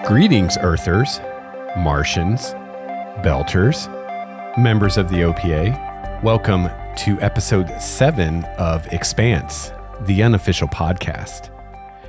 Greetings, Earthers, Martians, Belters, members of the OPA. Welcome to episode 7 of Expanse, the unofficial podcast.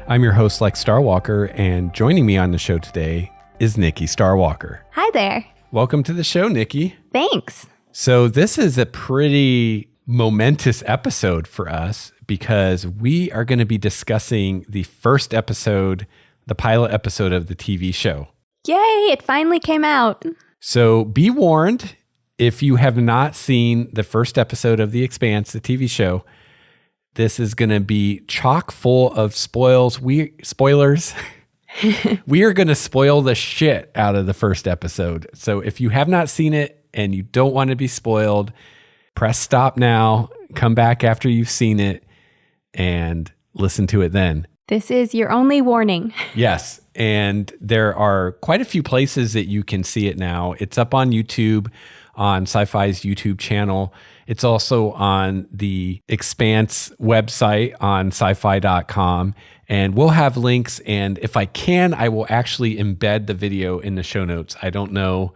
I'm your host, Lex Starwalker, and joining me on the show today is Nikki Starwalker. Hi there. Welcome to the show, Nikki. Thanks. So this is a pretty momentous episode for us because we are going to be discussing the first episode, the pilot episode of the TV show. Yay, it finally came out. So be warned, if you have not seen the first episode of The Expanse, the TV show, this is going to be chock full of spoilers. We are going to spoil the shit out of the first episode. So if you have not seen it and you don't want to be spoiled, press stop now, come back after you've seen it, and listen to it then. This is your only warning. Yes, and there are quite a few places that you can see it now. It's up on YouTube, on Sci-Fi's YouTube channel. It's also on the Expanse website on sci-fi.com. And we'll have links, and if I can, I will actually embed the video in the show notes. I don't know.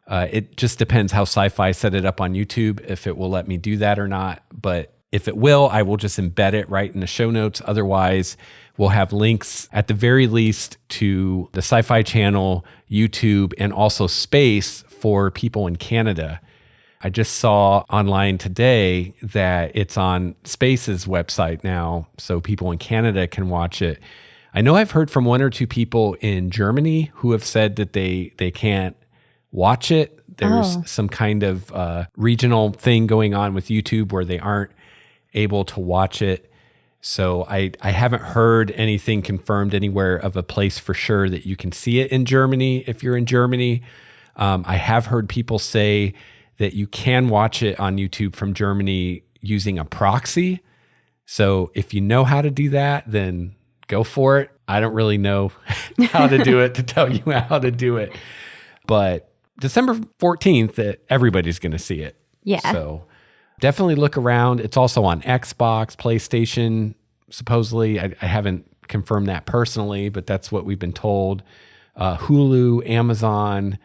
It just depends how Sci-Fi set it up on YouTube, if it will let me do that or not. But if it will, I will just embed it right in the show notes. Otherwise, we'll have links at the very least to the Sci-Fi channel, YouTube, and also Space for people in Canada. I just saw online today that it's on Space's website now, so people in Canada can watch it. I know I've heard from one or two people in Germany who have said that they can't watch it. There's some kind of regional thing going on with YouTube where they aren't able to watch it. So I haven't heard anything confirmed anywhere of a place for sure that you can see it in Germany if you're in Germany. I have heard people say that you can watch it on YouTube from Germany using a proxy. So if you know how to do that, then go for it. I don't really know how to do it to tell you how to do it. But December 14th, everybody's going to see it. Yeah. So definitely look around. It's also on Xbox, PlayStation, supposedly. I haven't confirmed that personally, but that's what we've been told. Hulu, Amazon.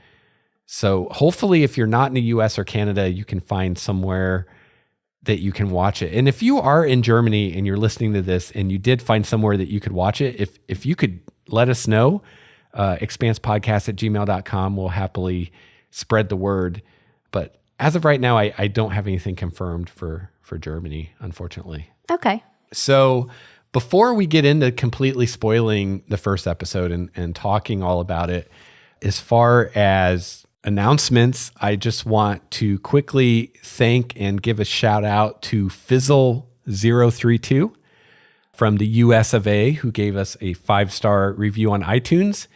So hopefully if you're not in the US or Canada, you can find somewhere that you can watch it. And if you are in Germany and you're listening to this and you did find somewhere that you could watch it, if you could let us know, expansepodcast@gmail.com, we'll happily spread the word. But as of right now, I don't have anything confirmed for Germany, unfortunately. Okay. So before we get into completely spoiling the first episode and talking all about it, as far as announcements, I just want to quickly thank and give a shout out to Fizzle032 from the US of A, who gave us a 5-star review on iTunes.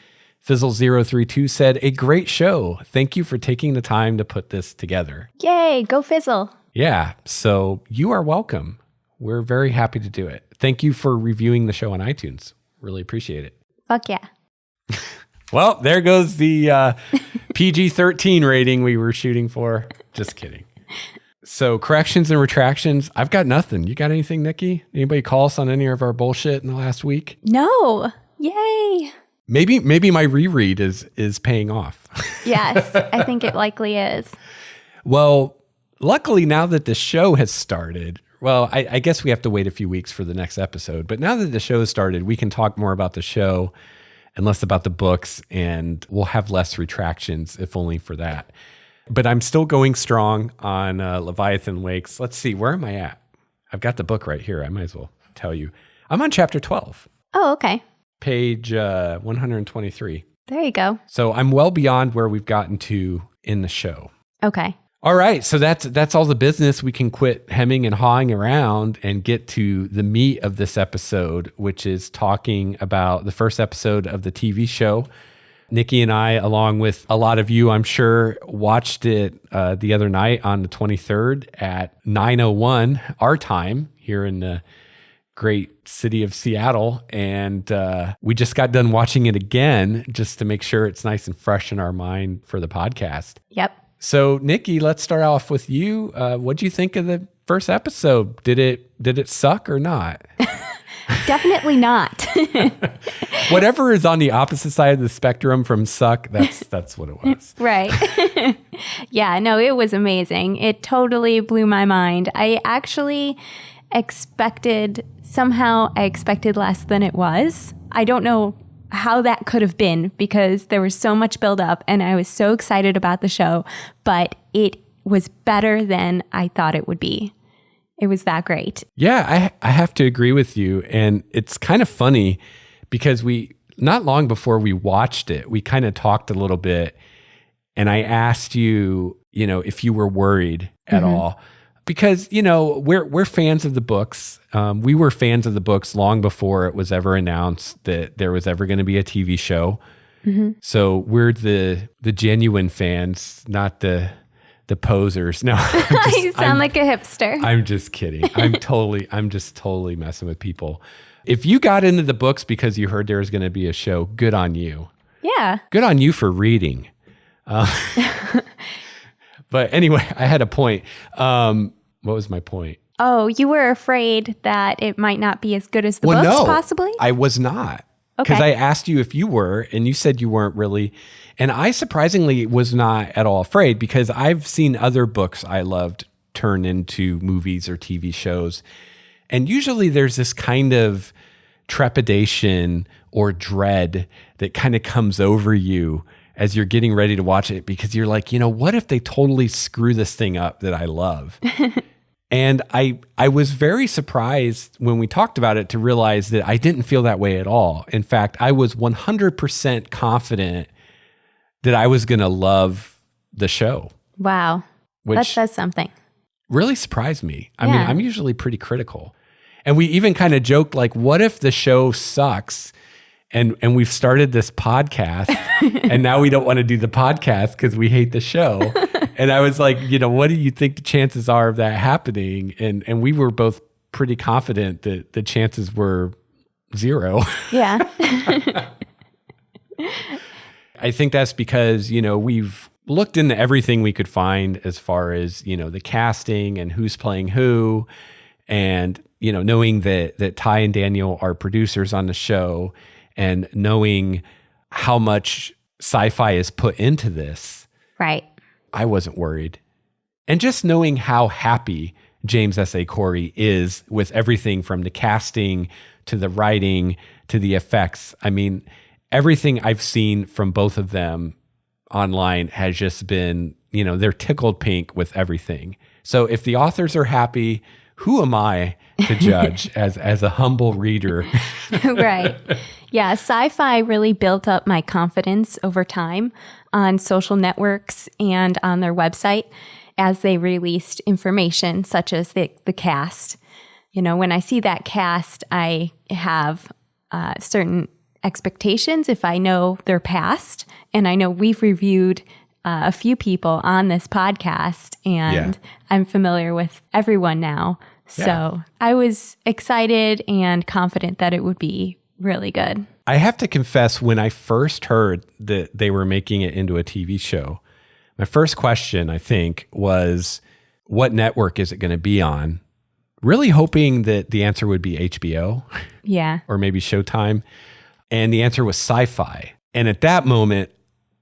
Fizzle032 said, "A great show. Thank you for taking the time to put this together." Yay, go Fizzle. Yeah, so you are welcome. We're very happy to do it. Thank you for reviewing the show on iTunes. Really appreciate it. Fuck yeah. Well, there goes the PG-13 rating we were shooting for. Just kidding. So corrections and retractions, I've got nothing. You got anything, Nikki? Anybody call us on any of our bullshit in the last week? No. Yay. Maybe my reread is paying off. Yes, I think it likely is. Well, luckily now that the show has started, well, I guess we have to wait a few weeks for the next episode, but now that the show has started, we can talk more about the show and less about the books, and we'll have less retractions, if only for that. But I'm still going strong on Leviathan Wakes. Let's see, where am I at? I've got the book right here. I might as well tell you. I'm on chapter 12. Oh, okay. Page 123. There you go. So I'm well beyond where we've gotten to in the show. Okay. All right, so that's all the business. We can quit hemming and hawing around and get to the meat of this episode, which is talking about the first episode of the TV show. Nikki and I, along with a lot of you, I'm sure, watched it the other night on the 23rd at 9:01 our time here in the great city of Seattle. And we just got done watching it again just to make sure it's nice and fresh in our mind for the podcast. Yep. So, Nikki, let's start off with you. What do you think of the first episode? Did it suck or not? Definitely not. Whatever is on the opposite side of the spectrum from suck, that's what it was. Right. Yeah, no, it was amazing. It totally blew my mind. I expected less than it was. I don't know how that could have been because there was so much build up and I was so excited about the show, but it was better than I thought it would be. It was that great. Yeah, I have to agree with you. And it's kind of funny because not long before we watched it, we kind of talked a little bit and I asked you, if you were worried at all. Because, we're fans of the books. We were fans of the books long before it was ever announced that there was ever going to be a TV show. So we're the genuine fans, not the posers. No, You sound like a hipster. I'm just kidding. I'm just totally messing with people. If you got into the books because you heard there was going to be a show, good on you. Yeah. Good on you for reading. But anyway, I had a point. What was my point? Oh, you were afraid that it might not be as good as the books, possibly? I was not. Because I asked you if you were, and you said you weren't really. And I surprisingly was not at all afraid because I've seen other books I loved turn into movies or TV shows. And usually there's this kind of trepidation or dread that kind of comes over you as you're getting ready to watch it because you're like, what if they totally screw this thing up that I love? And I was very surprised when we talked about it to realize that I didn't feel that way at all. In fact, I was 100% confident that I was going to love the show. Wow. That says something. Really surprised me. I mean, I'm usually pretty critical. And we even kind of joked like, what if the show sucks and we've started this podcast and now we don't want to do the podcast because we hate the show? And I was like, what do you think the chances are of that happening? And we were both pretty confident that the chances were 0. Yeah. I think that's because, we've looked into everything we could find as far as, the casting and who's playing who. And, knowing that Ty and Daniel are producers on the show and knowing how much Sci-Fi is put into this. Right. I wasn't worried. And just knowing how happy James S.A. Corey is with everything from the casting to the writing to the effects. I mean, everything I've seen from both of them online has just been, they're tickled pink with everything. So if the authors are happy, who am I to judge as a humble reader? Right. Yeah, Sci-Fi really built up my confidence over time on social networks and on their website as they released information such as the cast. When I see that cast, I have certain expectations if I know their past. And I know we've reviewed a few people on this podcast and I'm familiar with everyone now. So I was excited and confident that it would be really good. I have to confess, when I first heard that they were making it into a TV show, my first question, I think, was, what network is it going to be on? Really hoping that the answer would be HBO. Yeah. Or maybe Showtime. And the answer was Sci-Fi. And at that moment,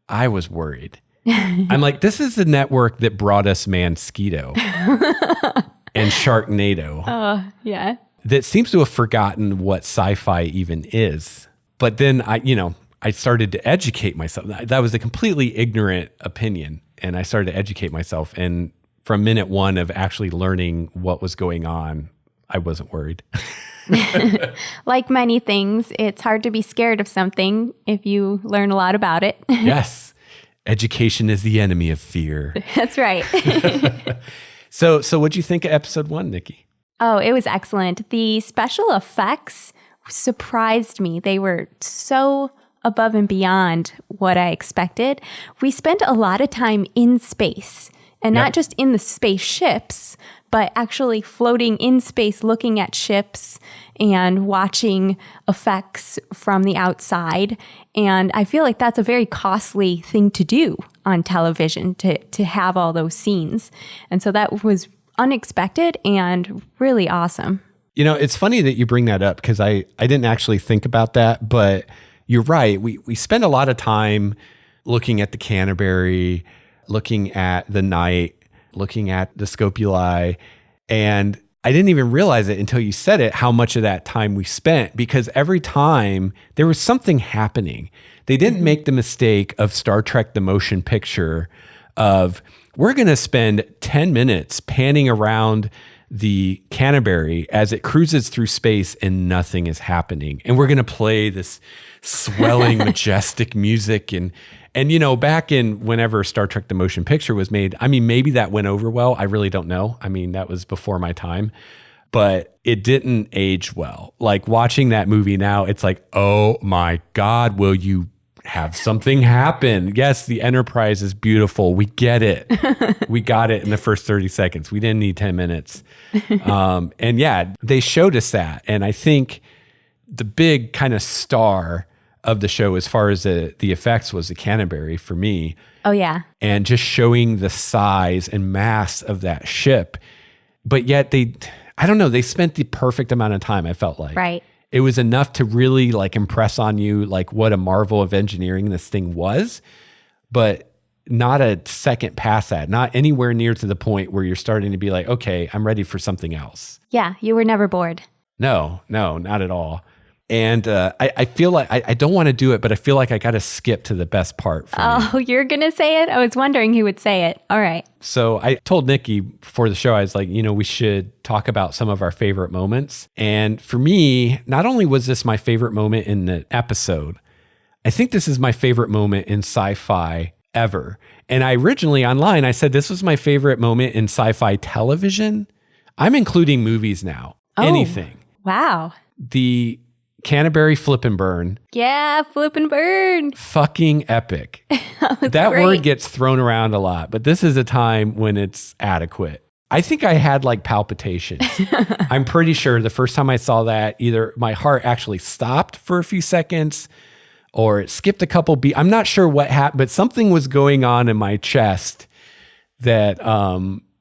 I was worried. I'm like, this is the network that brought us Mansquito and Sharknado. Oh, yeah. That seems to have forgotten what Sci-Fi even is. But then I started to educate myself. That was a completely ignorant opinion. And I started to educate myself. And from minute one of actually learning what was going on, I wasn't worried. Like many things, it's hard to be scared of something if you learn a lot about it. Yes. Education is the enemy of fear. That's right. So what'd you think of episode 1, Nikki? Oh, it was excellent. The special effects surprised me. They were so above and beyond what I expected. We spent a lot of time in space, and not just in the spaceships, but actually floating in space, looking at ships and watching effects from the outside. And I feel like that's a very costly thing to do on television, to have all those scenes. And so that was unexpected and really awesome. It's funny that you bring that up because I didn't actually think about that, but you're right. We spend a lot of time looking at the Canterbury, looking at the night, looking at the scopuli, and I didn't even realize it until you said it, how much of that time we spent, because every time there was something happening. They didn't make the mistake of Star Trek, the motion picture of, we're going to spend 10 minutes panning around the Canterbury as it cruises through space and nothing is happening. And we're going to play this swelling, majestic music. And back in whenever Star Trek, the motion picture was made, I mean, maybe that went over well. I really don't know. I mean, that was before my time, but it didn't age well. Like watching that movie now, it's like, oh my God, will you have something happen? Yes, the Enterprise is beautiful. We get it. We got it in the first 30 seconds. We didn't need 10 minutes. And yeah, they showed us that. And I think the big kind of star of the show as far as the effects was the Canterbury for me. Oh, yeah. And just showing the size and mass of that ship. But yet I don't know, they spent the perfect amount of time, I felt like. Right. It was enough to really like impress on you like what a marvel of engineering this thing was, but not a second past that, not anywhere near to the point where you're starting to be like, okay, I'm ready for something else. Yeah, you were never bored. No, not at all. And I feel like I don't want to do it, but I feel like I got to skip to the best part for me. Oh, you're going to say it? I was wondering who would say it. All right. So I told Nikki before the show, I was like, we should talk about some of our favorite moments. And for me, not only was this my favorite moment in the episode, I think this is my favorite moment in sci-fi ever. And I originally online, I said this was my favorite moment in sci-fi television. I'm including movies now. Oh, anything. Wow. The Canterbury flip and burn. Yeah, flip and burn. Fucking epic. That great. word gets thrown around a lot, but this is a time when it's adequate. I think I had like palpitations. I'm pretty sure the first time I saw that, either my heart actually stopped for a few seconds or it skipped a couple beats. I'm not sure what happened, but something was going on in my chest that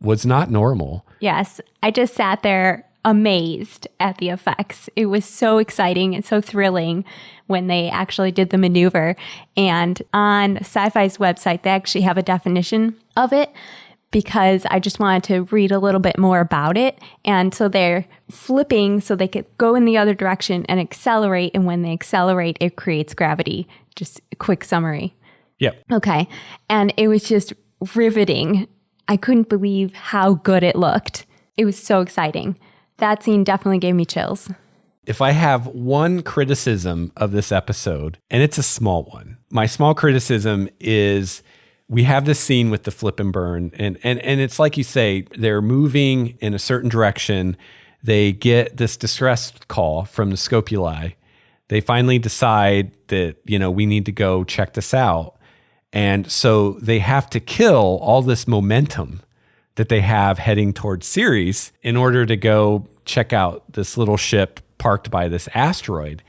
was not normal. Yes, I just sat there amazed at the effects. It was so exciting and so thrilling when they actually did the maneuver. And on Sci-Fi's website, they actually have a definition of it because I just wanted to read a little bit more about it. And so they're flipping so they could go in the other direction and accelerate. And when they accelerate, it creates gravity. Just a quick summary. Yep. Okay. And it was just riveting. I couldn't believe how good it looked. It was so exciting. That scene definitely gave me chills. If I have one criticism of this episode, and it's a small one, my small criticism is we have this scene with the flip and burn, and it's like you say, they're moving in a certain direction. They get this distress call from the scopuli. They finally decide that, we need to go check this out. And so they have to kill all this momentum that they have heading towards Ceres in order to go check out this little ship parked by this asteroid.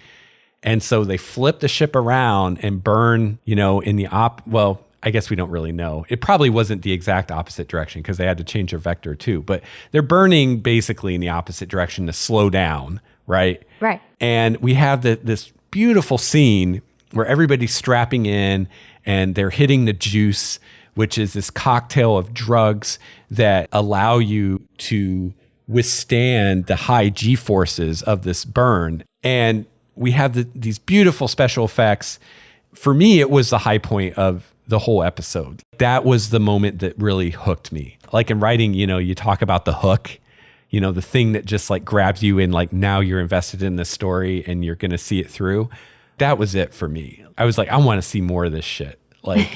And so they flip the ship around and burn, in the well, I guess we don't really know. It probably wasn't the exact opposite direction because they had to change their vector too, but they're burning basically in the opposite direction to slow down, right? Right. And we have this beautiful scene where everybody's strapping in and they're hitting the juice, which is this cocktail of drugs that allow you to withstand the high G-forces of this burn. And we have these beautiful special effects. For me, it was the high point of the whole episode. That was the moment that really hooked me. Like in writing, you talk about the hook, the thing that just like grabs you and like now you're invested in the story and you're going to see it through. That was it for me. I was like, I want to see more of this shit. Like,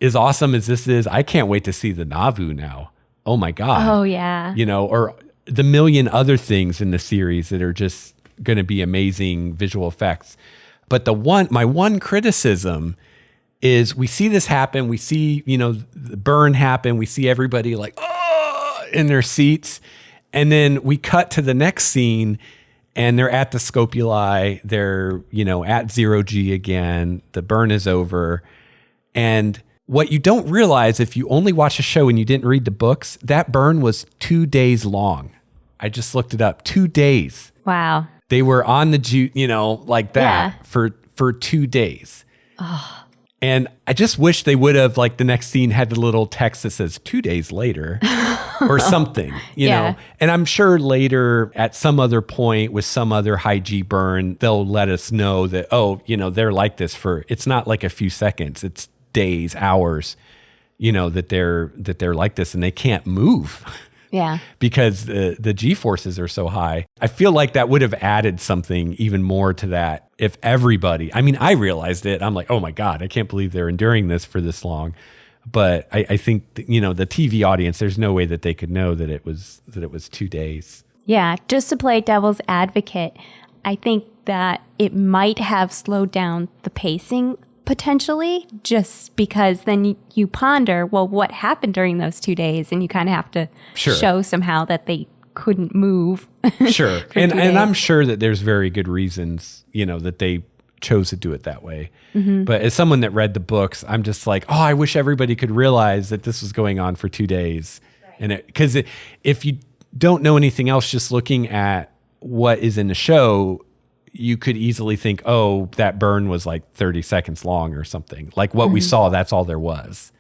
as awesome as this is, I can't wait to see the Nauvoo now. Oh my God. Oh yeah. Or the million other things in the series that are just going to be amazing visual effects. But my one criticism is we see this happen. We see, the burn happen. We see everybody like, oh, in their seats. And then we cut to the next scene and they're at the scopuli. They're, at 0G again. The burn is over. And what you don't realize if you only watch a show and you didn't read the books, that burn was 2 days long. I just looked it up. 2 days. Wow. They were on the like that for 2 days. Oh. And I just wish they would have, like, the next scene had the little text that says 2 days later or something, you know. And I'm sure later at some other point with some other high G burn, they'll let us know that, oh, you know, they're like this for, it's not like a few seconds, it's days, hours, you know, that they're like this and they can't move. Yeah. Because the G-forces are so high. I feel like that would have added something even more to that if everybody, I mean, I realized it. I'm like, oh my God, I can't believe they're enduring this for this long. But I think, you know, the TV audience, there's no way that they could know that it was 2 days. Yeah. Just to play devil's advocate, I think that it might have slowed down the pacing potentially, just because then you ponder, well, what happened during those 2 days? And you kind of have to show somehow that they couldn't move. Sure. and I'm sure that there's very good reasons, you know, that they chose to do it that way. Mm-hmm. But as someone that read the books, I'm just like, oh, I wish everybody could realize that this was going on for 2 days. Right. And because if you don't know anything else, just looking at what is in the show, you could easily think, oh, that burn was like 30 seconds long or something. Like what we saw, that's all there was.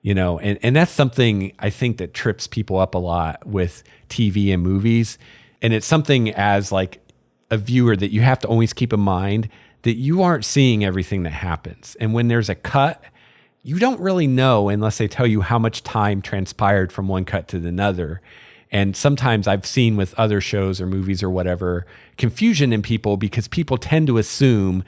You know, and that's something I think that trips people up a lot with TV and movies. And it's something as like a viewer that you have to always keep in mind that you aren't seeing everything that happens. And when there's a cut, you don't really know unless they tell you how much time transpired from one cut to another. And sometimes I've seen with other shows or movies or whatever, confusion in people because people tend to assume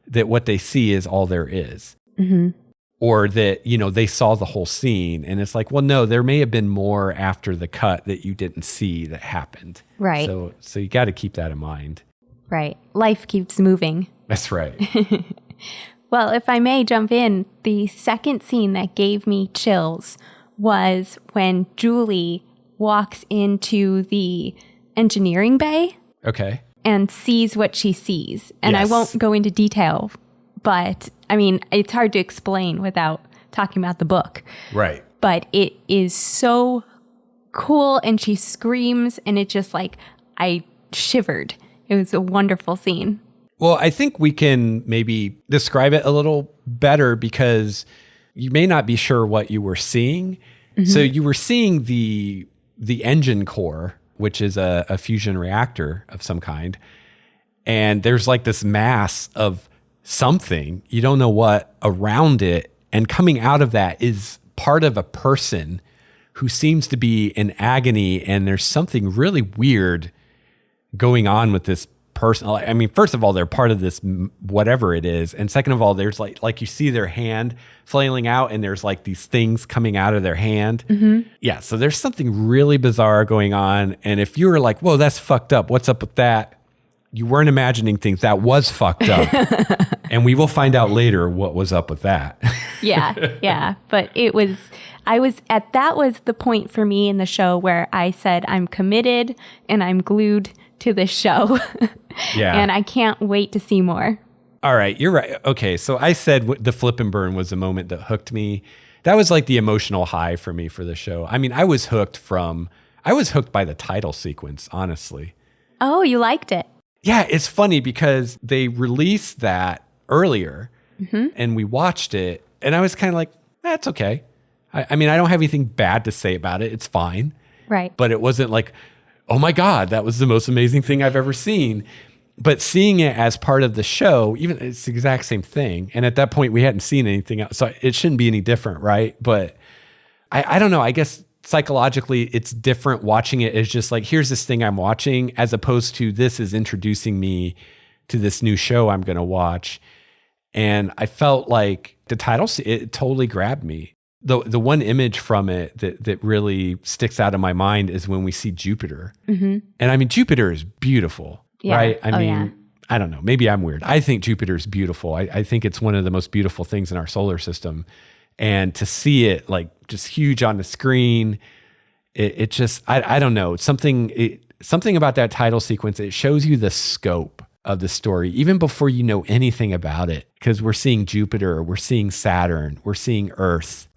that what they see is all there is. Mm-hmm. Or that, you know, they saw the whole scene. And it's like, well, no, there may have been more after the cut that you didn't see that happened. Right. So you got to keep that in mind. Right. Life keeps moving. That's right. Well, if I may jump in, the second scene that gave me chills was when Julie walks into the engineering bay. Okay. And sees what she sees. And I won't go into detail, but I mean, it's hard to explain without talking about the book. Right. But it is so cool, and she screams, and it just like, I shivered. It was a wonderful scene. Well, I think we can maybe describe it a little better because you may not be sure what you were seeing. Mm-hmm. So you were seeing the engine core, which is a fusion reactor of some kind. And there's like this mass of something, you don't know what, around it. And coming out of that is part of a person who seems to be in agony. And there's something really weird going on with this person. I mean, first of all, they're part of this, whatever it is. And second of all, there's like you see their hand flailing out and there's like these things coming out of their hand. Mm-hmm. Yeah. So there's something really bizarre going on. And if you were like, whoa, that's fucked up, what's up with that? You weren't imagining things. That was fucked up. And we will find out later what was up with that. Yeah. But that was the point for me in the show where I said, I'm committed and I'm glued to this show. Yeah. And I can't wait to see more. All right. You're right. Okay. So I said the flip and burn was the moment that hooked me. That was like the emotional high for me for the show. I mean, I was hooked by the title sequence, honestly. Oh, you liked it? Yeah. It's funny because they released that earlier and we watched it and I was kind of like, that's okay. I mean, I don't have anything bad to say about it. It's fine. Right. But it wasn't like, oh my God, that was the most amazing thing I've ever seen. But seeing it as part of the show, even it's the exact same thing. And at that point, we hadn't seen anything else. So it shouldn't be any different, right? But I don't know. I guess psychologically, it's different watching it as just like, here's this thing I'm watching, as opposed to this is introducing me to this new show I'm going to watch. And I felt like the title, it totally grabbed me. The one image from it that really sticks out in my mind is when we see Jupiter. Mm-hmm. And I mean, Jupiter is beautiful, right? I mean, I don't know. Maybe I'm weird. I think Jupiter is beautiful. I think it's one of the most beautiful things in our solar system. And to see it like just huge on the screen, it just, I don't know. Something about that title sequence, it shows you the scope of the story, even before you know anything about it, because we're seeing Jupiter, we're seeing Saturn, we're seeing Earth,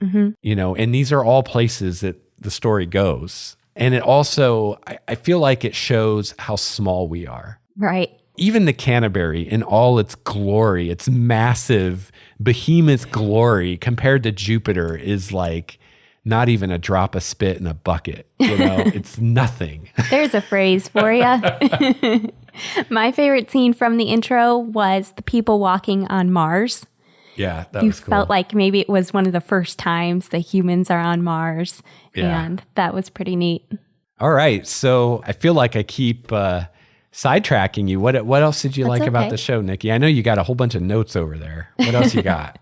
you know, and these are all places that the story goes. And it also, I feel like it shows how small we are. Right. Even the Canterbury in all its glory, its massive behemoth glory compared to Jupiter is like not even a drop of spit in a bucket. It's nothing. There's a phrase for you. My favorite scene from the intro was the people walking on Mars. Yeah, that was cool. You felt like maybe it was one of the first times the humans are on Mars. Yeah. And that was pretty neat. All right. So I feel like I keep sidetracking you. What else did you like about the show, Nikki? I know you got a whole bunch of notes over there. What else you got?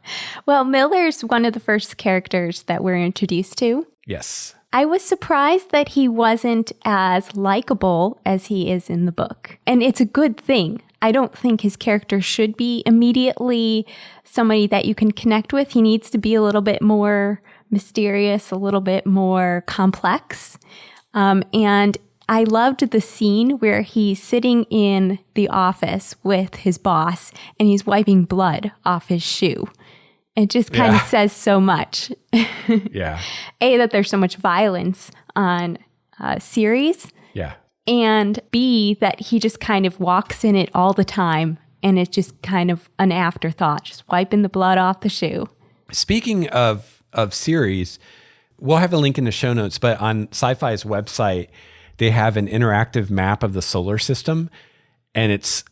Well, Miller's one of the first characters that we're introduced to. Yes. I was surprised that he wasn't as likable as he is in the book. And it's a good thing. I don't think his character should be immediately somebody that you can connect with. He needs to be a little bit more mysterious, a little bit more complex. And I loved the scene where he's sitting in the office with his boss and he's wiping blood off his shoe. It just kind of says so much. Yeah. A, that there's so much violence on Ceres. Yeah. And B, that he just kind of walks in it all the time. And it's just kind of an afterthought, just wiping the blood off the shoe. Speaking of Ceres, we'll have a link in the show notes, but on Sci-Fi's website, they have an interactive map of the solar system. And it's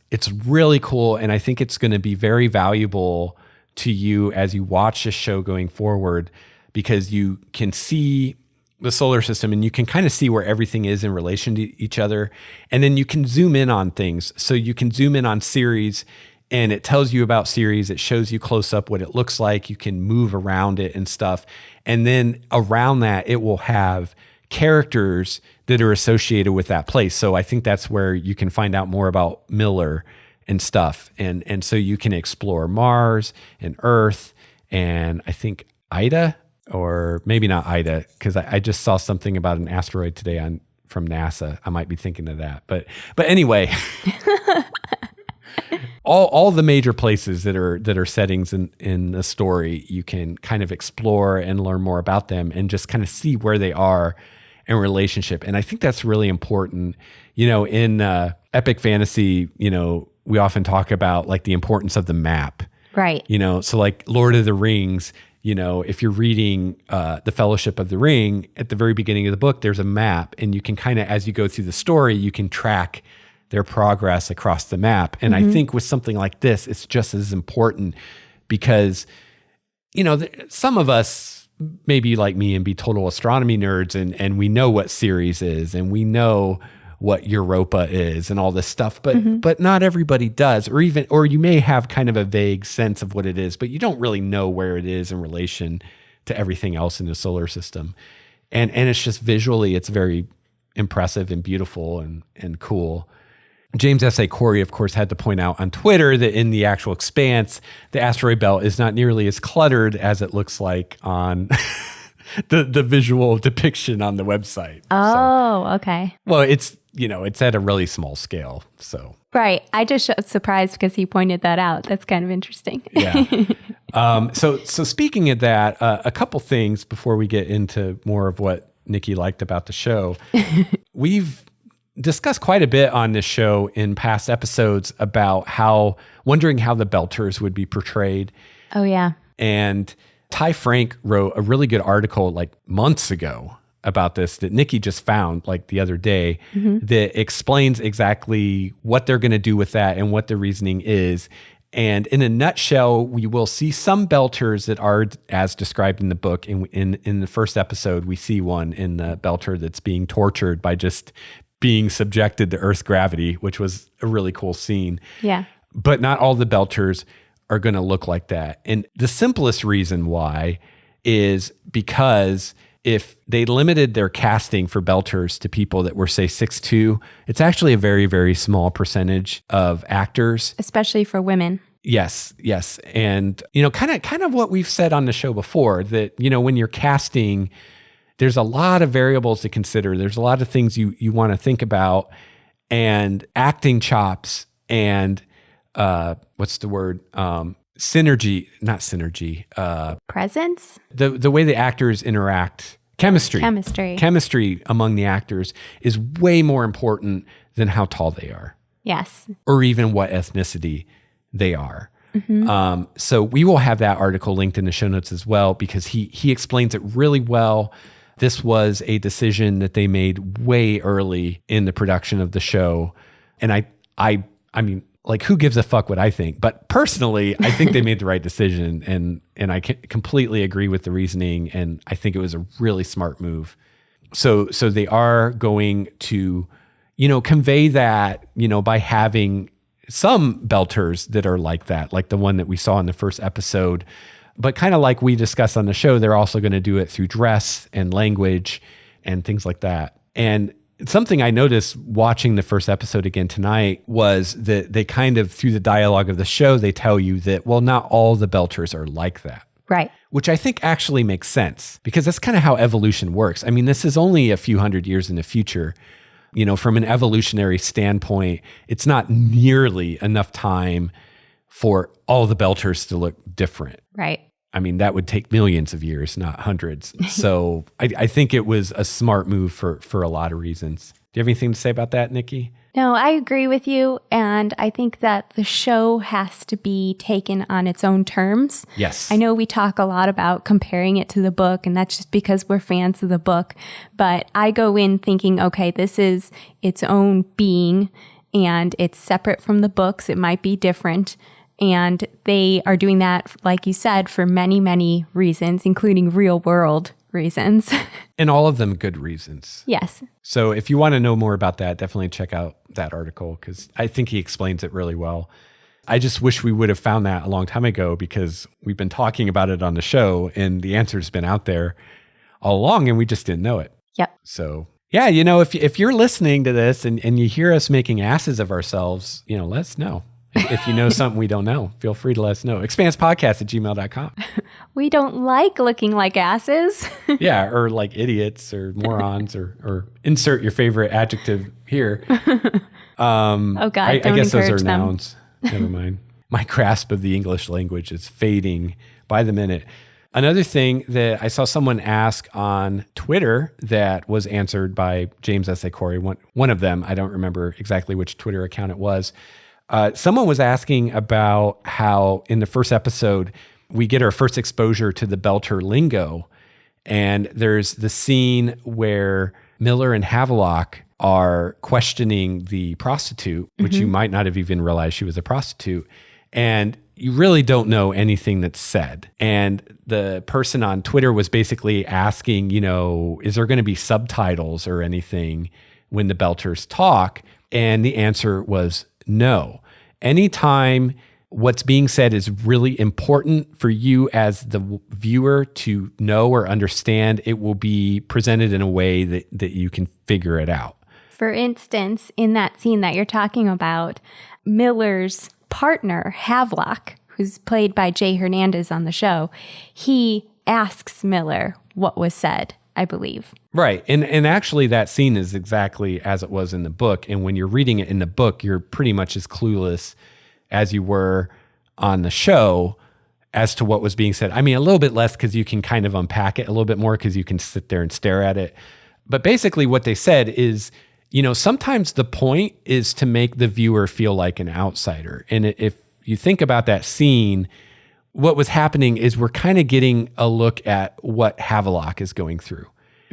really cool. And I think it's going to be very valuable to you as you watch this show going forward, because you can see the solar system and you can kind of see where everything is in relation to each other. And then you can zoom in on things. So you can zoom in on Ceres and it tells you about Ceres. It shows you close up what it looks like. You can move around it and stuff. And then around that, it will have characters that are associated with that place. So I think that's where you can find out more about Miller and stuff. And so you can explore Mars and Earth and I think Ida, or maybe not Ida, because I just saw something about an asteroid today from NASA. I might be thinking of that. But anyway, all the major places that are settings in the story, you can kind of explore and learn more about them and just kind of see where they are in relationship. And I think that's really important. In epic fantasy, we often talk about like the importance of the map. Right. So like Lord of the Rings, if you're reading The Fellowship of the Ring, at the very beginning of the book, there's a map and you can kind of, as you go through the story, you can track their progress across the map. And I think with something like this, it's just as important because, some of us may be like me and be total astronomy nerds and we know what Ceres is and we know what Europa is and all this stuff, but not everybody does, or you may have kind of a vague sense of what it is, but you don't really know where it is in relation to everything else in the solar system. And it's just visually, it's very impressive and beautiful and cool. James S.A. Corey, of course, had to point out on Twitter that in the actual Expanse, the asteroid belt is not nearly as cluttered as it looks like on the visual depiction on the website. Oh, okay. Well, it's at a really small scale. So right. I just surprised because he pointed that out. That's kind of interesting. Yeah. So speaking of that, a couple things before we get into more of what Nikki liked about the show. We've discussed quite a bit on this show in past episodes about wondering how the Belters would be portrayed. Oh, yeah. And Ty Frank wrote a really good article like months ago about this that Nikki just found like the other day that explains exactly what they're going to do with that and what the reasoning is. And in a nutshell, we will see some Belters that are as described in the book. In the first episode, we see one in the Belter that's being tortured by just being subjected to Earth's gravity, which was a really cool scene. Yeah. But not all the Belters are going to look like that. And the simplest reason why is because if they limited their casting for Belters to people that were, say, 6'2", it's actually a very, very small percentage of actors. Especially for women. Yes. And, kind of what we've said on the show before, that, when you're casting, there's a lot of variables to consider. There's a lot of things you want to think about, and acting chops and what's the word? Synergy, not synergy. Presence? The way the actors interact Chemistry among the actors is way more important than how tall they are. Yes. Or even what ethnicity they are. So we will have that article linked in the show notes as well, because he explains it really well. This was a decision that they made way early in the production of the show. And I mean, like, who gives a fuck what I think? But personally, I think they made the right decision, and I completely agree with the reasoning, and I think it was a really smart move. So they are going to, convey that, by having some belters that are like that, like the one that we saw in the first episode. But kind of like we discussed on the show, they're also going to do it through dress and language and things like that. And something I noticed watching the first episode again tonight was that they kind of, through the dialogue of the show, they tell you that, well, not all the belters are like that. Right. Which I think actually makes sense, because that's kind of how evolution works. I mean, this is only a few hundred years in the future. From an evolutionary standpoint, it's not nearly enough time for all the belters to look different. Right. I mean, that would take millions of years, not hundreds. So I think it was a smart move for a lot of reasons. Do you have anything to say about that, Nikki? No, I agree with you. And I think that the show has to be taken on its own terms. Yes. I know we talk a lot about comparing it to the book, and that's just because we're fans of the book. But I go in thinking, okay, this is its own being, and it's separate from the books. It might be different. And they are doing that, like you said, for many, many reasons, including real world reasons. And all of them good reasons. Yes. So if you want to know more about that, definitely check out that article, because I think he explains it really well. I just wish we would have found that a long time ago, because we've been talking about it on the show and the answer's been out there all along and we just didn't know it. Yep. So yeah, if you're listening to this and you hear us making asses of ourselves, let us know. If you know something we don't know, feel free to let us know. Expansepodcast@gmail.com. We don't like looking like asses. Yeah, or like idiots or morons or insert your favorite adjective here. Oh, God, I guess those are them. nouns. Never mind. My grasp of the English language is fading by the minute. Another thing that I saw someone ask on Twitter that was answered by James S.A. Corey, one of them, I don't remember exactly which Twitter account it was. Someone was asking about how in the first episode, we get our first exposure to the belter lingo. And there's the scene where Miller and Havelock are questioning the prostitute, which you might not have even realized she was a prostitute. And you really don't know anything that's said. And the person on Twitter was basically asking, is there going to be subtitles or anything when the belters talk? And the answer was no. Anytime what's being said is really important for you as the viewer to know or understand, it will be presented in a way that you can figure it out. For instance, in that scene that you're talking about, Miller's partner, Havelock, who's played by Jay Hernandez on the show, he asks Miller what was said, I believe. Right. And actually that scene is exactly as it was in the book. And when you're reading it in the book, you're pretty much as clueless as you were on the show as to what was being said. I mean, a little bit less because you can kind of unpack it a little bit more because you can sit there and stare at it. But basically what they said is, sometimes the point is to make the viewer feel like an outsider. And if you think about that scene, what was happening is we're kind of getting a look at what Havelock is going through.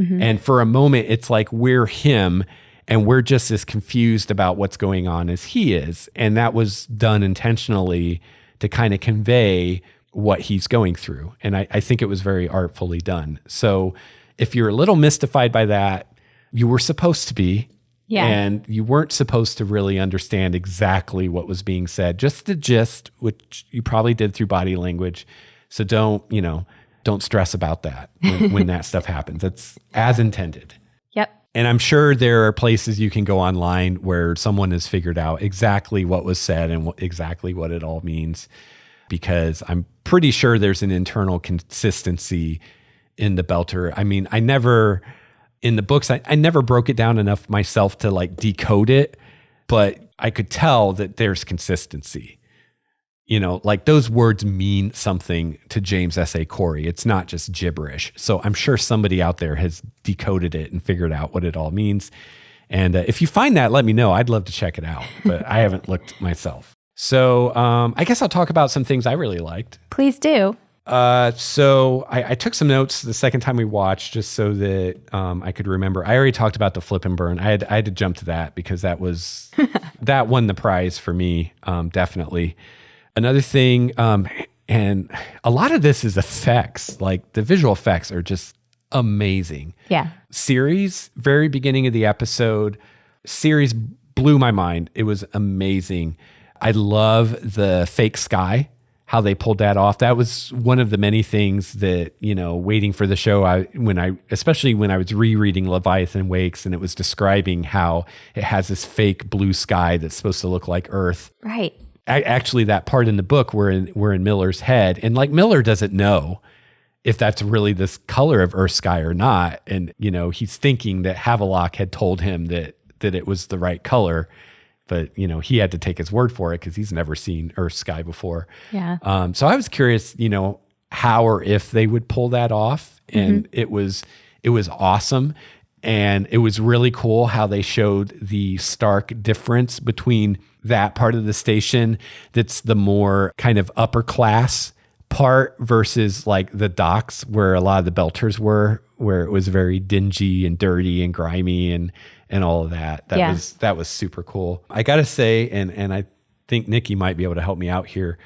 And for a moment, it's like we're him and we're just as confused about what's going on as he is. And that was done intentionally to kind of convey what he's going through. And I think it was very artfully done. So if you're a little mystified by that, you were supposed to be. Yeah. And you weren't supposed to really understand exactly what was being said, just the gist, which you probably did through body language. So don't stress about that when that stuff happens. It's as intended. Yep. And I'm sure there are places you can go online where someone has figured out exactly what was said and exactly what it all means, because I'm pretty sure there's an internal consistency in the belter. I mean, in the books, I never broke it down enough myself to decode it, but I could tell that there's consistency. like those words mean something to James S.A. Corey. It's not just gibberish. So I'm sure somebody out there has decoded it and figured out what it all means. And if you find that, let me know. I'd love to check it out, but I haven't looked myself. So I guess I'll talk about some things I really liked. Please do. So I took some notes the second time we watched just so that I could remember. I already talked about the flip and burn. I had to jump to that because that won the prize for me, definitely. Another thing, and a lot of this is effects. Like the visual effects are just amazing. Yeah. Ceres, very beginning of the episode, Ceres blew my mind. It was amazing. I love the fake sky, how they pulled that off. That was one of the many things that, waiting for the show, especially when I was rereading Leviathan Wakes and it was describing how it has this fake blue sky that's supposed to look like Earth. Right. Actually, that part in the book we're in Miller's head, and like Miller doesn't know if that's really this color of Earth sky or not. And, he's thinking that Havelock had told him that it was the right color, but, he had to take his word for it because he's never seen Earth sky before. Yeah. So I was curious, how or if they would pull that off. And it was awesome. And it was really cool how they showed the stark difference between that part of the station that's the more kind of upper class part versus like the docks where a lot of the Belters were, where it was very dingy and dirty and grimy and all of that. That was super cool. I got to say, and I think Nikki might be able to help me out here.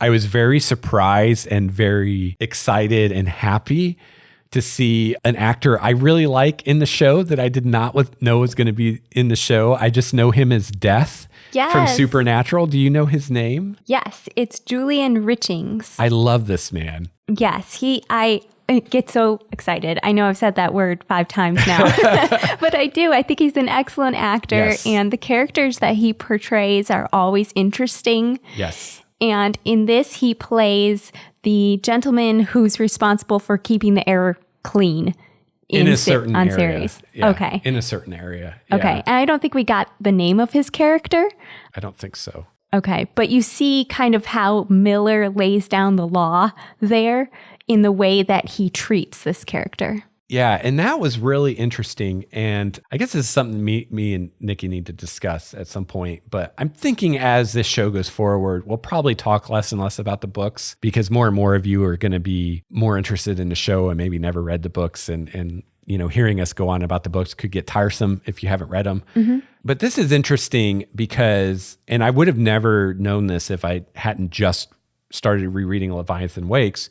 I was very surprised and very excited and happy to see an actor I really like in the show that I did not know was going to be in the show. I just know him as Death from Supernatural. Do you know his name? Yes, it's Julian Richings. I love this man. Yes, I get so excited. I know I've said that word 5 times now, but I do. I think he's an excellent actor, and the characters that he portrays are always interesting. Yes. And in this, he plays the gentleman who's responsible for keeping the air clean in a certain area. Ceres. Yeah, okay. In a certain area. Yeah. Okay. And I don't think we got the name of his character. I don't think so. Okay. But you see kind of how Miller lays down the law there in the way that he treats this character. Yeah, and that was really interesting. And I guess this is something me and Nikki need to discuss at some point. But I'm thinking as this show goes forward, we'll probably talk less and less about the books because more and more of you are going to be more interested in the show and maybe never read the books. And hearing us go on about the books could get tiresome if you haven't read them. Mm-hmm. But this is interesting because, and I would have never known this if I hadn't just started rereading Leviathan Wakes,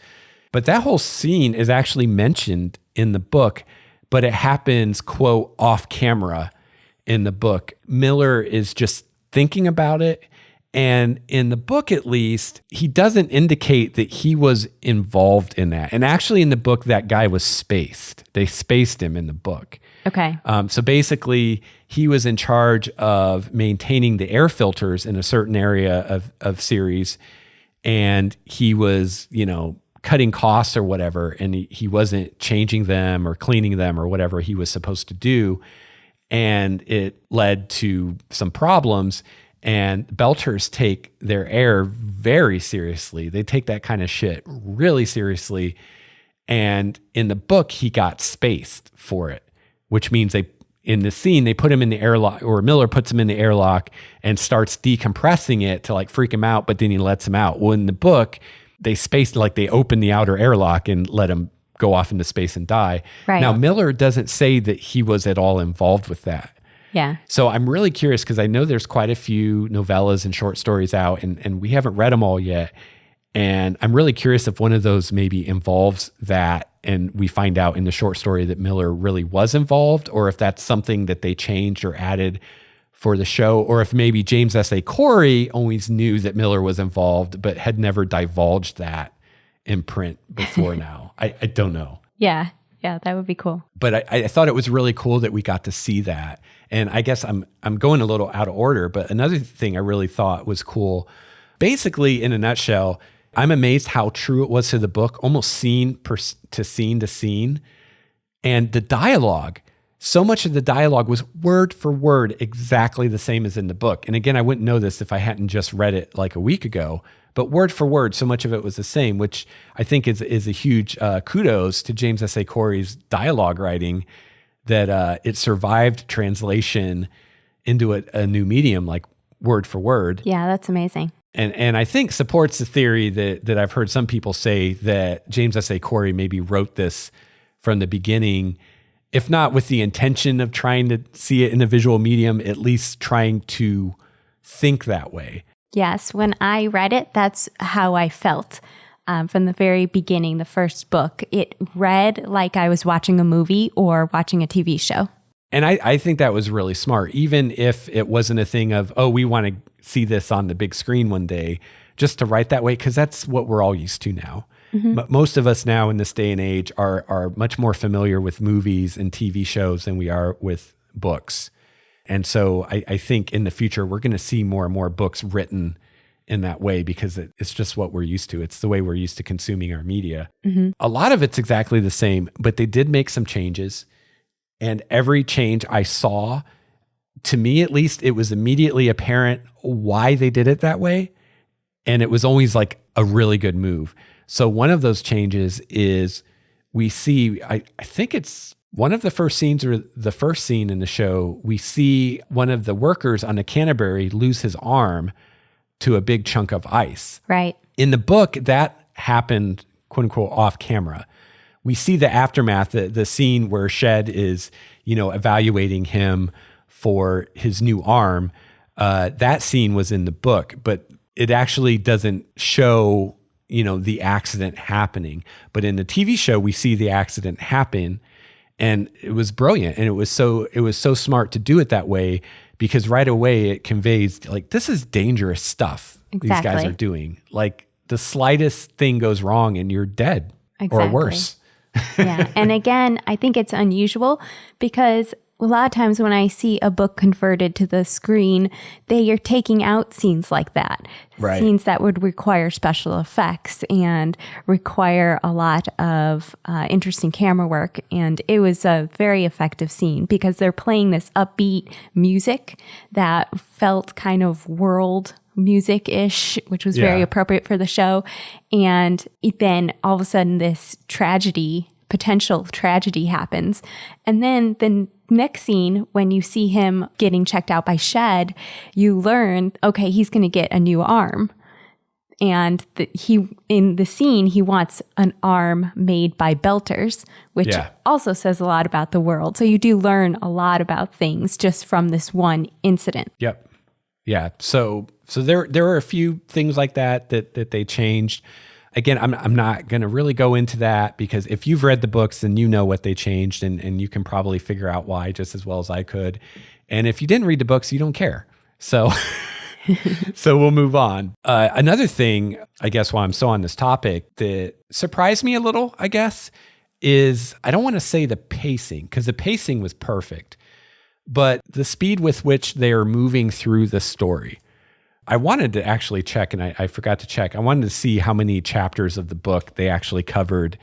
but that whole scene is actually mentioned in the book, but it happens, quote, off camera in the book. Miller is just thinking about it. And in the book, at least, he doesn't indicate that he was involved in that. And actually in the book, that guy was spaced. They spaced him in the book. Okay. So basically, he was in charge of maintaining the air filters in a certain area of Ceres. And he was, cutting costs or whatever, and he wasn't changing them or cleaning them or whatever he was supposed to do. And it led to some problems. And Belters take their air very seriously. They take that kind of shit really seriously. And in the book, he got spaced for it, which means in the scene, they put him in the airlock, or Miller puts him in the airlock and starts decompressing it to like freak him out, but then he lets him out. Well, in the book, they spaced, like they opened the outer airlock and let him go off into space and die. Right. Now, Miller doesn't say that he was at all involved with that. Yeah. So I'm really curious because I know there's quite a few novellas and short stories out and we haven't read them all yet. And I'm really curious if one of those maybe involves that and we find out in the short story that Miller really was involved, or if that's something that they changed or added for the show, or if maybe James S.A. Corey always knew that Miller was involved, but had never divulged that in print before now. I don't know. Yeah, that would be cool. But I thought it was really cool that we got to see that. And I guess I'm going a little out of order, but another thing I really thought was cool, basically in a nutshell, I'm amazed how true it was to the book, almost scene to scene. And the dialogue so much of the dialogue was word for word exactly the same as in the book. And again, I wouldn't know this if I hadn't just read it like a week ago, but word for word, so much of it was the same, which I think is a huge kudos to James S.A. Corey's dialogue writing, that it survived translation into a new medium, like word for word. Yeah, that's amazing. And I think supports the theory that I've heard some people say that James S.A. Corey maybe wrote this from the beginning, if not with the intention of trying to see it in a visual medium, at least trying to think that way. Yes, when I read it, that's how I felt from the very beginning, the first book. It read like I was watching a movie or watching a TV show. And I think that was really smart, even if it wasn't a thing of, oh, we want to see this on the big screen one day, just to write that way, because that's what we're all used to now. But most of us now in this day and age are much more familiar with movies and TV shows than we are with books. And so I think in the future, we're going to see more and more books written in that way, because it's just what we're used to. It's the way we're used to consuming our media. A lot of it's exactly the same, but they did make some changes. And every change I saw, to me at least, it was immediately apparent why they did it that way. And it was always like a really good move. So one of those changes is we see, I think it's one of the first scenes or the first scene in the show, we see one of the workers on the Canterbury lose his arm to a big chunk of ice. Right. In the book, that happened, quote unquote, off camera. We see the aftermath, the scene where Shed is, evaluating him for his new arm. That scene was in the book, but it actually doesn't show, the accident happening. But in the TV show, we see the accident happen, and it was brilliant. And it was so smart to do it that way, because right away it conveys like, this is dangerous stuff these guys are doing. Like the slightest thing goes wrong and you're dead or worse. Yeah. And again, I think it's unusual because a lot of times when I see a book converted to the screen, they are taking out scenes like that. Right. Scenes that would require special effects and require a lot of interesting camera work. And it was a very effective scene because they're playing this upbeat music that felt kind of world music-ish, which was very appropriate for the show. And then all of a sudden this potential tragedy happens. And then the next scene, when you see him getting checked out by Shed, you learn, okay, he's going to get a new arm. And in the scene, he wants an arm made by belters, which also says a lot about the world. So you do learn a lot about things just from this one incident. Yep. Yeah. So there are a few things like that they changed. Again, I'm not going to really go into that, because if you've read the books, then you know what they changed, and you can probably figure out why just as well as I could. And if you didn't read the books, you don't care. So so we'll move on. Another thing, I guess, while I'm still on this topic that surprised me a little, I guess, is I don't want to say the pacing, because the pacing was perfect, but the speed with which they are moving through the story. I wanted to actually check, and I forgot to check. I wanted to see how many chapters of the book they actually covered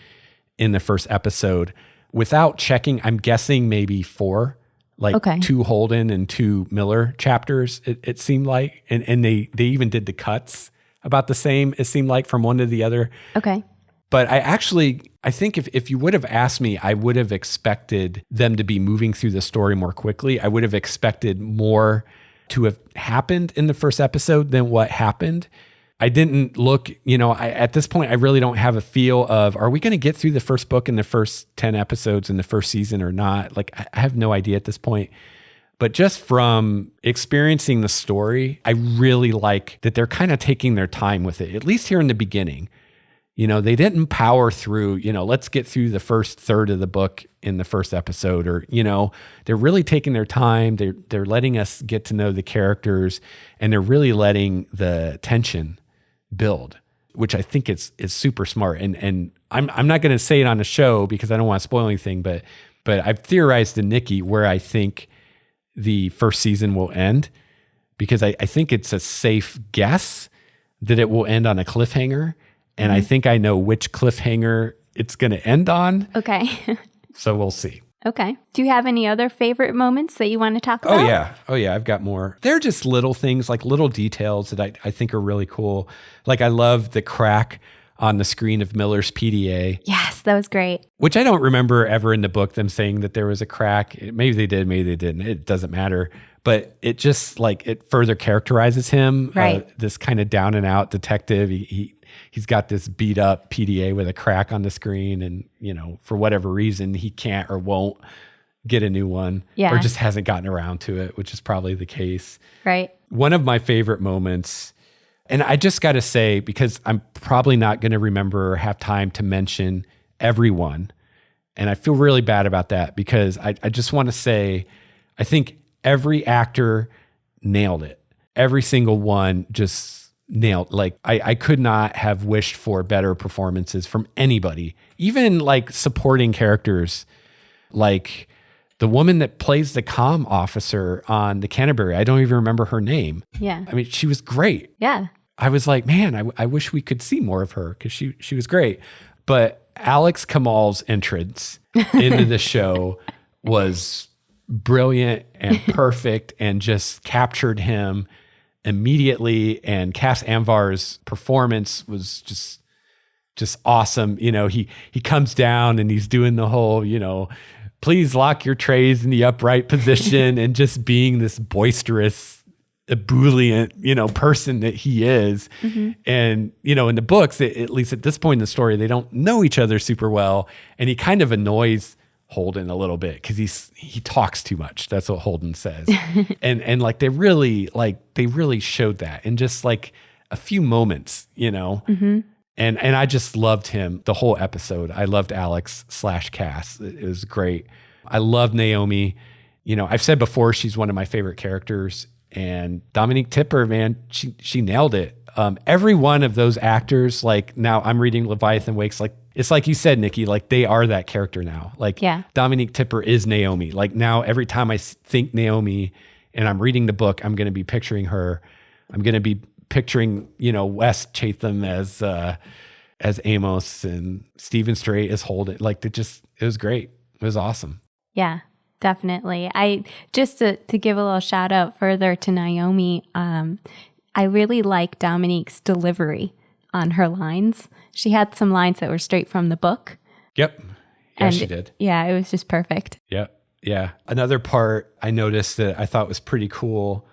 in the first episode. Without checking, I'm guessing maybe 4, like 2 Holden and 2 Miller chapters, it seemed like. And they even did the cuts about the same, it seemed like, from one to the other. Okay. But I think if you would have asked me, I would have expected them to be moving through the story more quickly. I would have expected more to have happened in the first episode than what happened. I didn't look, at this point, I really don't have a feel of, are we going to get through the first book in the first 10 episodes in the first season or not? Like, I have no idea at this point. But just from experiencing the story, I really like that they're kind of taking their time with it, at least here in the beginning. They didn't power through, let's get through the first third of the book in the first episode, or, they're really taking their time. They're letting us get to know the characters, and they're really letting the tension build, which I think is super smart. And I'm not going to say it on the show because I don't want to spoil anything, but I've theorized to Nikki where I think the first season will end, because I think it's a safe guess that it will end on a cliffhanger. And I think I know which cliffhanger it's going to end on. Okay. So we'll see. Okay. Do you have any other favorite moments that you want to talk about? Oh yeah, I've got more. They're just little things, like little details that I think are really cool. Like I love the crack on the screen of Miller's PDA. Yes, that was great. Which I don't remember ever in the book them saying that there was a crack. Maybe they did, maybe they didn't. It doesn't matter. But it just like it further characterizes him. Right. This kind of down and out detective. He's got this beat up PDA with a crack on the screen, and for whatever reason he can't or won't get a new one, or just hasn't gotten around to it, which is probably the case. Right. One of my favorite moments, and I just got to say, because I'm probably not going to remember or have time to mention everyone, and I feel really bad about that, because I just want to say, I think every actor nailed it. Every single one just nailed. Like I could not have wished for better performances from anybody, even like supporting characters, like the woman that plays the comm officer on the Canterbury. I don't even remember her name. Yeah. I mean, she was great. Yeah. I was like, man, I wish we could see more of her, because she was great. But Alex Kamal's entrance into the show was brilliant and perfect, and just captured him immediately. And Cass Anvar's performance was just awesome. He comes down and he's doing the whole, please lock your trays in the upright position, and just being this boisterous, ebullient, person that he is. Mm-hmm. And, in the books, at least at this point in the story, they don't know each other super well. And he kind of annoys Holden a little bit, because he talks too much. That's what Holden says. and like they really showed that in just like a few moments, Mm-hmm. And I just loved him the whole episode. I loved Alex/Cass. It was great. I love Naomi. I've said before, she's one of my favorite characters. And Dominique Tipper, man, she nailed it. Every one of those actors, like now I'm reading Leviathan Wakes, like it's like you said, Nikki, like they are that character now. Like Dominique Tipper is Naomi. Like now every time I think Naomi and I'm reading the book, I'm going to be picturing her. I'm going to be picturing, Wes Chatham as Amos, and Stephen Strait as Holden. Like it was great. It was awesome. Yeah, definitely. I just to give a little shout out further to Naomi, I really like Dominique's delivery on her lines. She had some lines that were straight from the book. Yep. Yeah, she did. Yeah, it was just perfect. Yep. Yeah. Another part I noticed that I thought was pretty cool,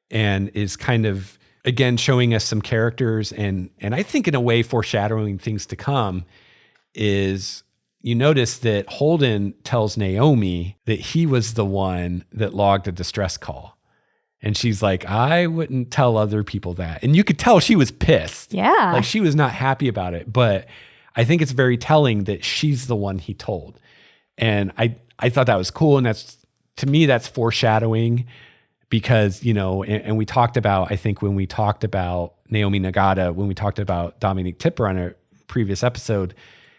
and is kind of, again, showing us some characters and I think in a way foreshadowing things to come, is you notice that Holden tells Naomi that he was the one that logged a distress call. And she's like, I wouldn't tell other people that. And you could tell she was pissed. Yeah. Like she was not happy about it. But I think it's very telling that she's the one he told. And I thought that was cool. And to me, that's foreshadowing, because, and we talked about, I think when we talked about Naomi Nagata, when we talked about Dominique Tipper on a previous episode,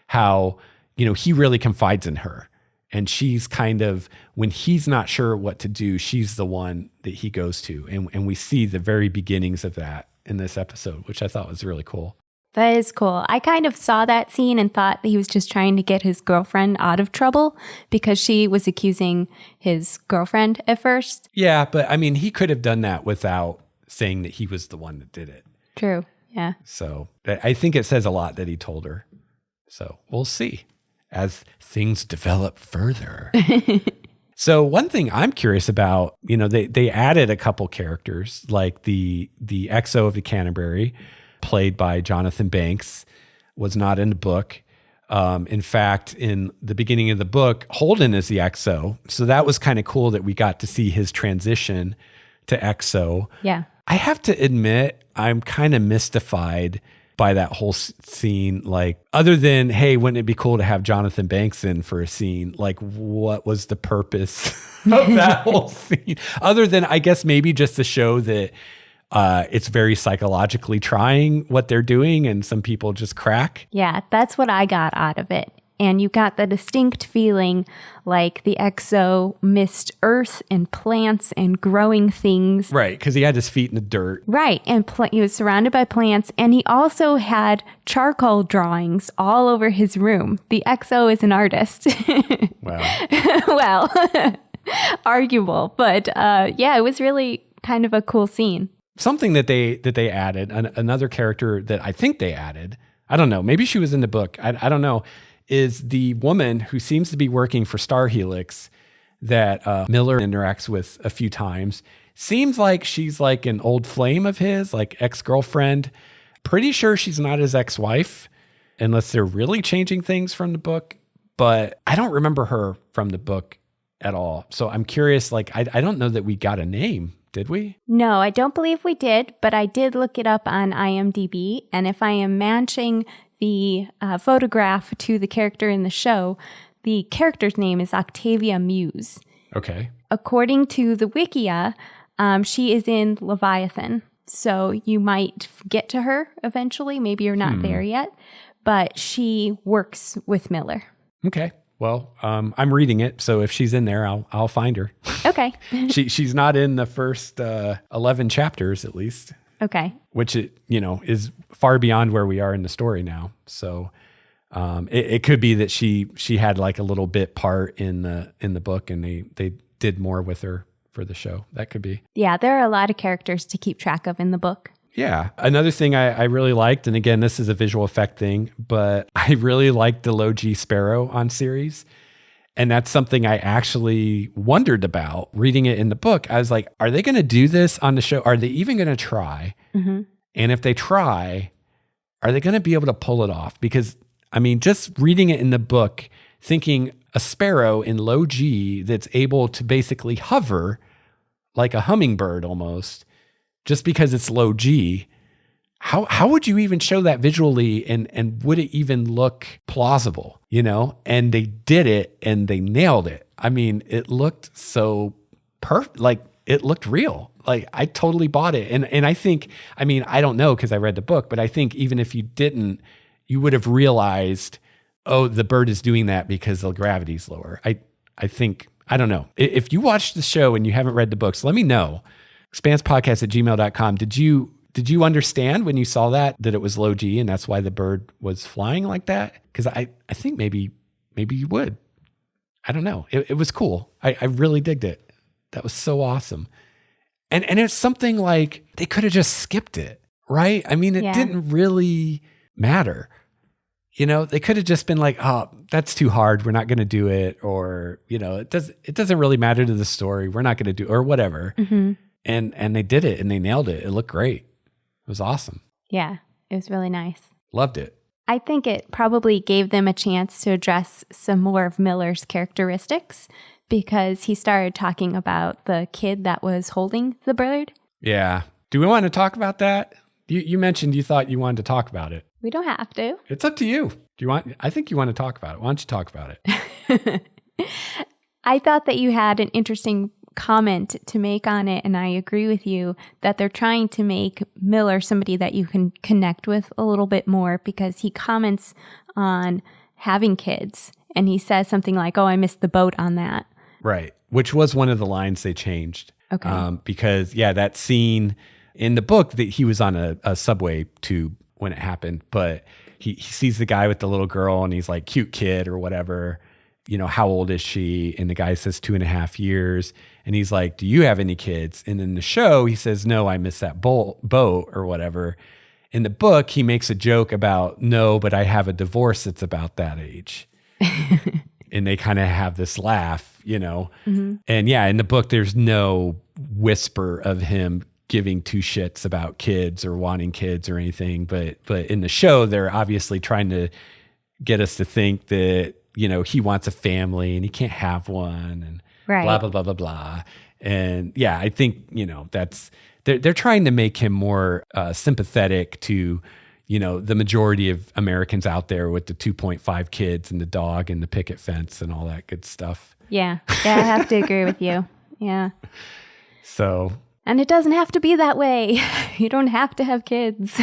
how, he really confides in her. And she's kind of, when he's not sure what to do, she's the one that he goes to. And we see the very beginnings of that in this episode, which I thought was really cool. That is cool. I kind of saw that scene and thought that he was just trying to get his girlfriend out of trouble, because she was accusing his girlfriend at first. Yeah, but I mean, he could have done that without saying that he was the one that did it. True. Yeah. So I think it says a lot that he told her. So we'll see as things develop further. So one thing I'm curious about, they added a couple characters, like the XO of the Canterbury, played by Jonathan Banks, was not in the book. In fact, in the beginning of the book, Holden is the XO. So that was kind of cool that we got to see his transition to XO. Yeah. I have to admit, I'm kind of mystified by that whole scene. Like, other than, hey, wouldn't it be cool to have Jonathan Banks in for a scene? Like, what was the purpose of that whole scene? Other than, I guess, maybe just to show that it's very psychologically trying what they're doing, and some people just crack. Yeah, that's what I got out of it. And you got the distinct feeling like the XO missed earth and plants and growing things. Right, because he had his feet in the dirt. Right, and he was surrounded by plants, and he also had charcoal drawings all over his room. The XO is an artist. Wow. Well, arguable, but yeah, it was really kind of a cool scene. Something that they added, another character that I think they added, I don't know, maybe she was in the book, I don't know, is the woman who seems to be working for Star Helix that Miller interacts with a few times. Seems like she's like an old flame of his, like ex-girlfriend. Pretty sure she's not his ex-wife, unless they're really changing things from the book. But I don't remember her from the book at all. So I'm curious, like, I don't know that we got a name. Did we? No, I don't believe we did, but I did look it up on IMDb. And if I am matching the photograph to the character in the show, the character's name is Octavia Muse. Okay. According to the Wikia, she is in Leviathan. So you might get to her eventually. Maybe you're not there yet, but she works with Miller. Okay. Well, I'm reading it, so if she's in there, I'll find her. Okay. She's not in the first 11 chapters, at least. Okay. Which is far beyond where we are in the story now. So it could be that she had like a little bit part in the book, and they did more with her for the show. That could be. Yeah, there are a lot of characters to keep track of in the book. Yeah. Another thing I really liked, and again, this is a visual effect thing, but I really liked the low G Sparrow on series. And that's something I actually wondered about reading it in the book. I was like, are they going to do this on the show? Are they even going to try? Mm-hmm. And if they try, are they going to be able to pull it off? Because, I mean, just reading it in the book, thinking a sparrow in low G that's able to basically hover like a hummingbird almost, just because it's low G, how would you even show that visually, and would it even look plausible, And they did it, and they nailed it. I mean, it looked so perfect, like it looked real. Like I totally bought it. And I think, I mean, I don't know because I read the book, but I think even if you didn't, you would have realized, oh, the bird is doing that because the gravity's lower. I think, I don't know. If you watched the show and you haven't read the books, let me know. expansepodcast@gmail.com. Did you understand when you saw that it was low G and that's why the bird was flying like that? Because I think maybe you would. I don't know. It was cool. I really digged it. That was so awesome. And it's something like they could have just skipped it, right? I mean, it didn't really matter. They could have just been like, oh, that's too hard. We're not going to do it. Or, it doesn't really matter to the story. We're not going to do, or whatever. Mm-hmm. And they did it and they nailed it. It looked great. It was awesome. Yeah, it was really nice. Loved it. I think it probably gave them a chance to address some more of Miller's characteristics because he started talking about the kid that was holding the bird. Yeah. Do we want to talk about that? You mentioned you thought you wanted to talk about it. We don't have to. It's up to you. I think you want to talk about it. Why don't you talk about it? I thought that you had an interesting comment to make on it, and I agree with you that they're trying to make Miller somebody that you can connect with a little bit more because he comments on having kids, and he says something like, oh, I missed the boat on that. Right, which was one of the lines they changed. Okay. Because, that scene in the book, that he was on a subway tube when it happened, but he sees the guy with the little girl, and he's like, cute kid or whatever. How old is she? And the guy says 2.5 years. And he's like, do you have any kids? And in the show, he says, no, I missed that boat or whatever. In the book, he makes a joke about, no, but I have a divorce that's about that age. And they kind of have this laugh, Mm-hmm. And in the book, there's no whisper of him giving two shits about kids or wanting kids or anything. But in the show, they're obviously trying to get us to think that, he wants a family and he can't have one and blah, blah, blah, blah, blah. And I think, that's, they're trying to make him more sympathetic to, the majority of Americans out there with the 2.5 kids and the dog and the picket fence and all that good stuff. Yeah, I have to agree with you. Yeah. So. And it doesn't have to be that way. You don't have to have kids.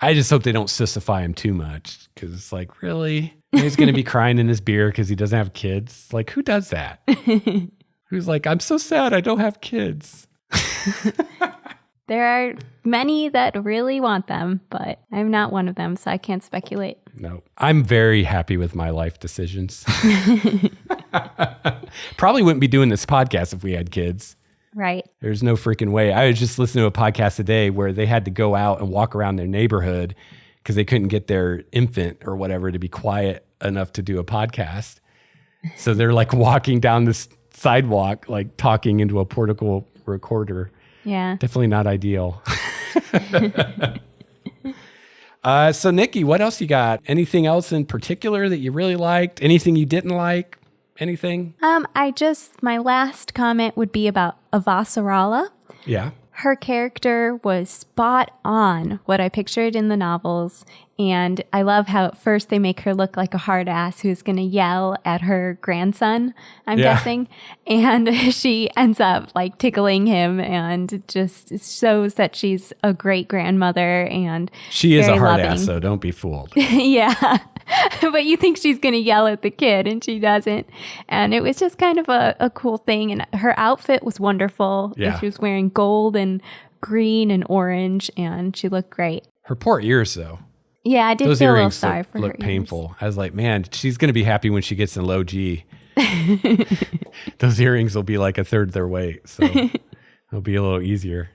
I just hope they don't sissify him too much because it's like, really? He's going to be crying in his beer because he doesn't have kids. Like, who does that? Who's like, I'm so sad I don't have kids. There are many that really want them, but I'm not one of them, so I can't speculate. No, I'm very happy with my life decisions. Probably wouldn't be doing this podcast if we had kids. Right. There's no freaking way. I was just listening to a podcast today where they had to go out and walk around their neighborhood because they couldn't get their infant or whatever to be quiet enough to do a podcast. So they're like walking down this sidewalk, like talking into a portable recorder. Yeah. Definitely not ideal. So Nikki, what else you got? Anything else in particular that you really liked? Anything you didn't like? Anything? My last comment would be about Avasarala. Yeah. Her character was spot on what I pictured in the novels. And I love how at first they make her look like a hard ass who's going to yell at her grandson, I'm guessing. And she ends up like tickling him and just shows that she's a great grandmother and she is a hard loving. ass, so don't be fooled. Yeah. But you think she's going to yell at the kid and she doesn't. And it was just kind of a cool thing. And her outfit was wonderful. Yeah. She was wearing gold and green and orange and she looked great. Her poor ears though. Yeah, I did Those feel a little earrings sorry for her. look painful. I was like, man, she's going to be happy when she gets in low G. Those earrings will be like a third their weight. So it'll be a little easier.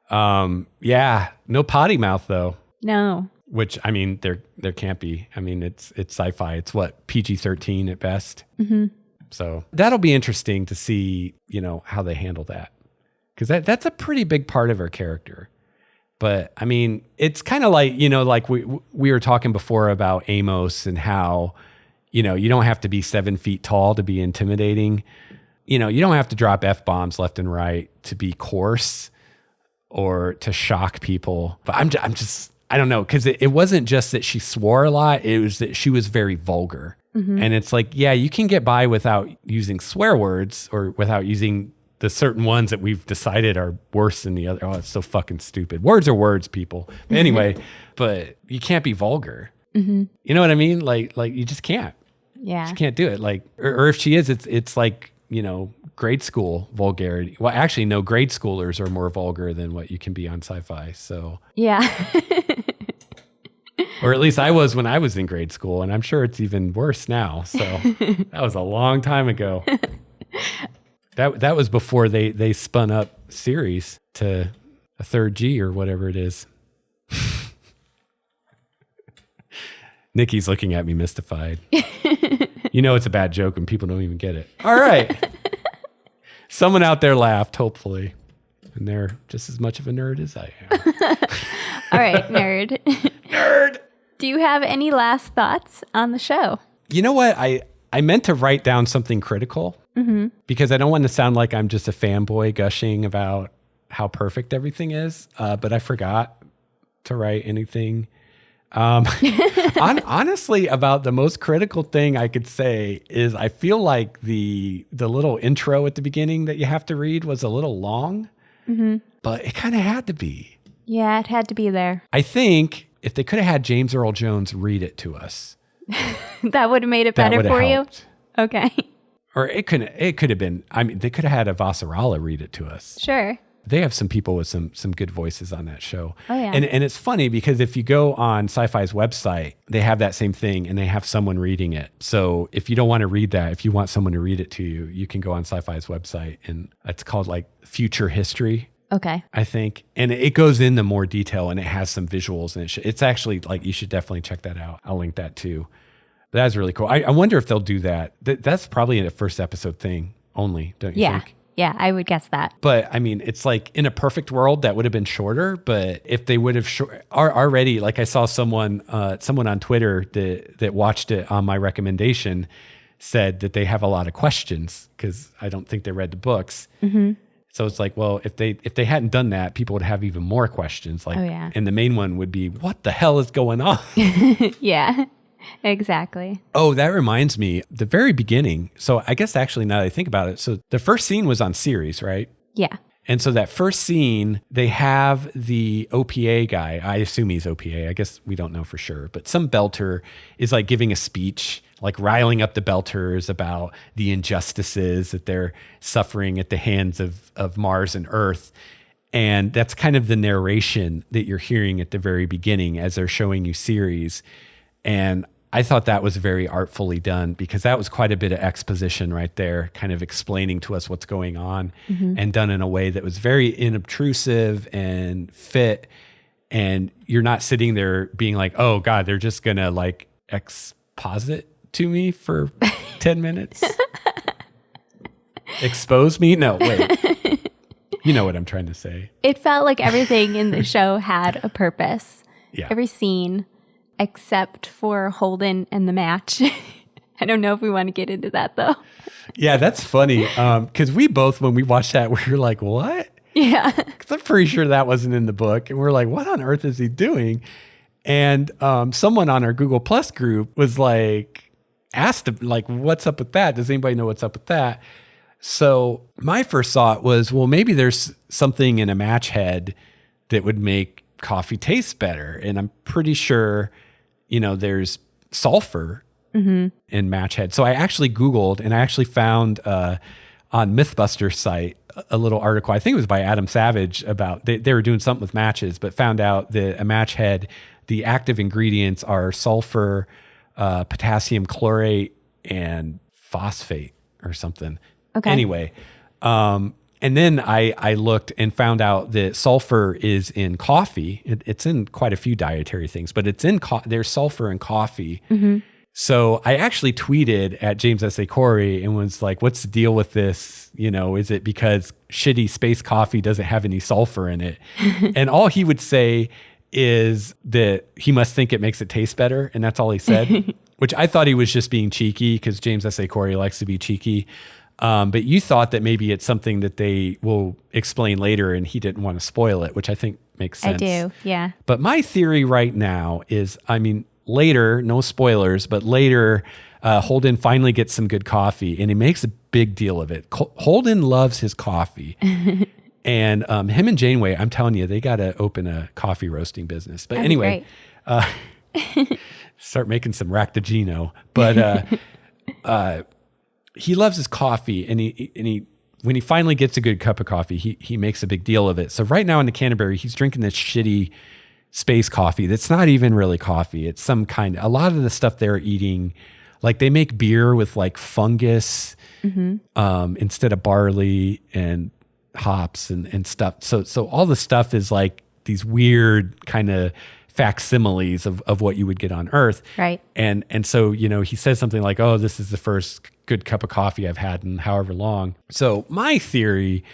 Yeah, no potty mouth though. No. Which, I mean, there can't be. I mean, it's sci-fi. It's what, PG-13 at best. Mm-hmm. So that'll be interesting to see, how they handle that. Because that's a pretty big part of her character. But, I mean, it's kind of like, like we were talking before about Amos and how, you don't have to be 7 feet tall to be intimidating. You don't have to drop F-bombs left and right to be coarse or to shock people. But I'm just... I don't know, because it wasn't just that she swore a lot. It was that she was very vulgar. Mm-hmm. And it's like, yeah, you can get by without using swear words or without using the certain ones that we've decided are worse than the other. Oh, it's so fucking stupid. Words are words, people. Anyway, but you can't be vulgar. Mm-hmm. You know what I mean? Like you just can't. Yeah. You just can't do it. Like, or if she is, it's like, grade school vulgarity. Well, actually, no, grade schoolers are more vulgar than what you can be on Sci-Fi. So yeah. Or at least I was when I was in grade school, and I'm sure it's even worse now. So that was a long time ago. That was before they spun up series to a third G or whatever it is. Nikki's looking at me mystified. It's a bad joke and people don't even get it. All right. Someone out there laughed, hopefully. And they're just as much of a nerd as I am. All right, nerd. Nerd! Do you have any last thoughts on the show? You know what? I meant to write down something critical because I don't want to sound like I'm just a fanboy gushing about how perfect everything is, but I forgot to write anything. Honestly, about the most critical thing I could say is I feel like the little intro at the beginning that you have to read was a little long, but it kind of had to be. Yeah, it had to be there. I think if they could have had James Earl Jones read it to us, that would have made it better for helped. You. Okay. Or it could have been. I mean, they could have had Avasarala read it to us. Sure. They have some people with some good voices on that show. Oh, yeah. And it's funny because if you go on Sci-Fi's website, they have that same thing and they have someone reading it. So if you don't want to read that, if you want someone to read it to you, you can go on Sci-Fi's website and it's called like Future History. Okay. I think. And it goes into more detail and it has some visuals and it's actually like, you should definitely check that out. I'll link that too. But that's really cool. I wonder if they'll do that. That's probably a first episode thing only, don't you think? Yeah, I would guess that. But I mean, it's like in a perfect world that would have been shorter. But if they would have already, like I saw someone on Twitter that watched it on my recommendation said that they have a lot of questions because I don't think they read the books. Mm-hmm. So it's like, well, if they hadn't done that, people would have even more questions. Like, and the main one would be, what the hell is going on? Yeah. Exactly. Oh, that reminds me, the very beginning. So I guess actually now that I think about it, so the first scene was on Ceres, right? Yeah. And so that first scene, they have the OPA guy. I assume he's OPA. I guess we don't know for sure. But some belter is like giving a speech, like riling up the belters about the injustices that they're suffering at the hands of Mars and Earth. And that's kind of the narration that you're hearing at the very beginning as they're showing you Ceres. And I thought that was very artfully done because that was quite a bit of exposition right there, kind of explaining to us what's going on and done in a way that was very inobtrusive and fit. And you're not sitting there being like, oh God, they're just going to like exposit to me for 10 minutes. Expose me? No, wait. You know what I'm trying to say. It felt like everything in the show had a purpose. Yeah. Every scene. Except for Holden and the match. I don't know if we want to get into that though. Yeah, that's funny. Because we both, when we watched that, we were like, what? Yeah. Because I'm pretty sure that wasn't in the book. And we're like, what on earth is he doing? And someone on our Google Plus group was like, asked him, like, what's up with that? Does anybody know what's up with that? So my first thought was, well, maybe there's something in a match head that would make coffee taste better. And I'm pretty sure there's sulfur in match head. So I actually Googled and I actually found on Mythbusters site a little article. I think it was by Adam Savage about they were doing something with matches, but found out that a match head, the active ingredients are sulfur, potassium chlorate, and phosphate or something. Okay. Anyway, and then I looked and found out that sulfur is in coffee. It's in quite a few dietary things, but it's in there's sulfur in coffee. So I actually tweeted at James S.A. Corey and was like, what's the deal with this? Is it because shitty space coffee doesn't have any sulfur in it? And all he would say is that he must think it makes it taste better. And that's all he said, which I thought he was just being cheeky because James S.A. Corey likes to be cheeky. But you thought that maybe it's something that they will explain later and he didn't want to spoil it, which I think makes sense. I do, yeah. But my theory right now is, later, no spoilers, but later Holden finally gets some good coffee and he makes a big deal of it. Holden loves his coffee. And him and Janeway, I'm telling you, they got to open a coffee roasting business. But That'd anyway, start making some Ractagino. But he loves his coffee, and he when he finally gets a good cup of coffee, he makes a big deal of it. So right now in the Canterbury, he's drinking this shitty space coffee that's not even really coffee. It's some kind. A lot of the stuff they're eating, like they make beer with like fungus instead of barley and hops and stuff. So all the stuff is like these weird kind of facsimiles of what you would get on Earth. Right. And so, he says something like, oh, this is the first good cup of coffee I've had in however long. So my theory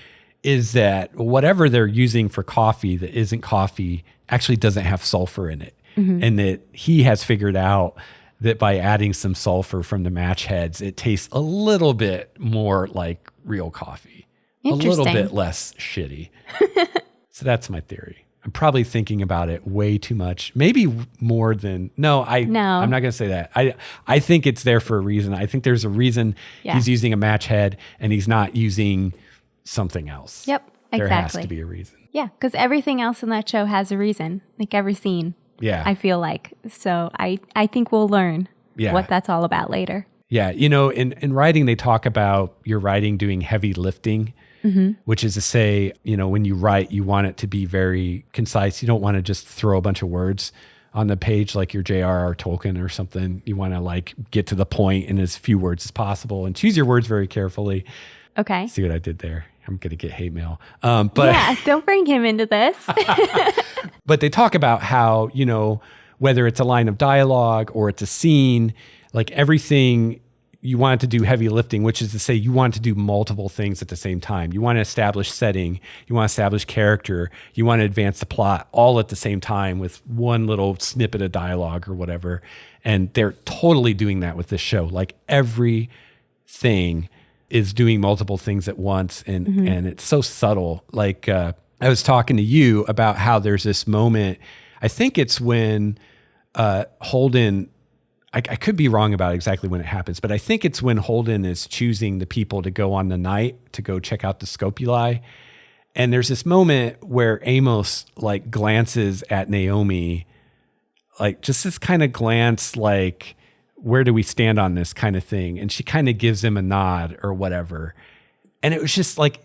is that whatever they're using for coffee that isn't coffee actually doesn't have sulfur in it. And that he has figured out that by adding some sulfur from the match heads, it tastes a little bit more like real coffee. A little bit less shitty. So that's my theory. I'm probably thinking about it way too much. Maybe more than I'm not going to say that. I think it's there for a reason. I think there's a reason he's using a match head and he's not using something else. Yep, exactly. There has to be a reason. Yeah, because everything else in that show has a reason. Like every scene. Yeah. I feel like. So I think we'll learn what that's all about later. Yeah. In writing, they talk about your writing doing heavy lifting. Which is to say, when you write, you want it to be very concise. You don't want to just throw a bunch of words on the page like your J.R.R. Tolkien or something. You want to like get to the point in as few words as possible and choose your words very carefully. Okay. See what I did there? I'm going to get hate mail. Don't bring him into this. But they talk about how, whether it's a line of dialogue or it's a scene, like everything, you want to do heavy lifting, which is to say you want to do multiple things at the same time. You want to establish setting, you want to establish character, you want to advance the plot all at the same time with one little snippet of dialogue or whatever. And they're totally doing that with this show. Like everything is doing multiple things at once. And it's so subtle. Like I was talking to you about how there's this moment, I think it's when Holden, I could be wrong about exactly when it happens, but I think it's when Holden is choosing the people to go on the night to go check out the scopuli. And there's this moment where Amos like glances at Naomi, like just this kind of glance, like, where do we stand on this kind of thing? And she kind of gives him a nod or whatever. And it was just like,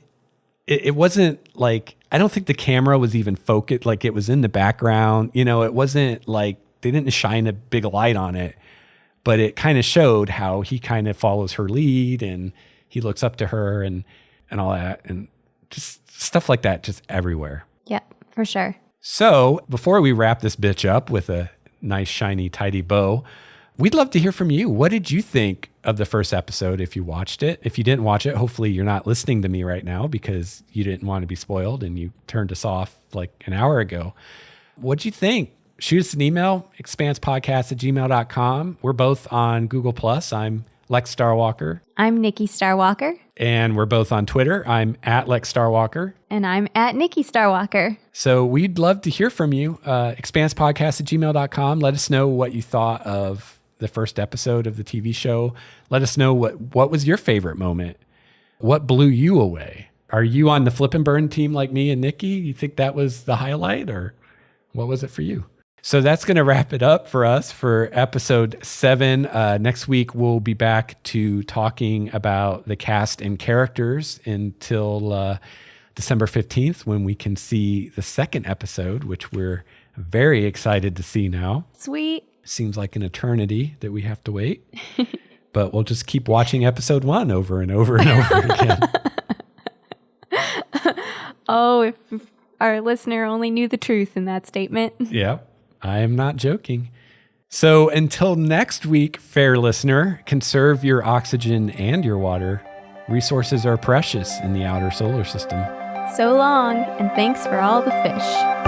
it wasn't like, I don't think the camera was even focused, like it was in the background. You know, it wasn't like, they didn't shine a big light on it, but it kind of showed how he kind of follows her lead and he looks up to her and all that. And just stuff like that, just everywhere. Yep, for sure. So before we wrap this bitch up with a nice, shiny, tidy bow, we'd love to hear from you. What did you think of the first episode if you watched it? If you didn't watch it, hopefully you're not listening to me right now because you didn't want to be spoiled and you turned us off like an hour ago. What'd you think? Shoot us an email, expansepodcast@gmail.com. We're both on Google+. I'm Lex Starwalker. I'm Nikki Starwalker. And we're both on Twitter. I'm at Lex Starwalker. And I'm at Nikki Starwalker. So we'd love to hear from you. Expansepodcast@gmail.com. Let us know what you thought of the first episode of the TV show. Let us know what was your favorite moment. What blew you away? Are you on the flip and burn team like me and Nikki? You think that was the highlight, or what was it for you? So that's going to wrap it up for us for episode 7. Next week, we'll be back to talking about the cast and characters until December 15th, when we can see the second episode, which we're very excited to see now. Sweet. Seems like an eternity that we have to wait, but we'll just keep watching episode 1 over and over and over again. Oh, if our listener only knew the truth in that statement. Yeah, I am not joking. So until next week, fair listener, conserve your oxygen and your water. Resources are precious in the outer solar system. So long, and thanks for all the fish.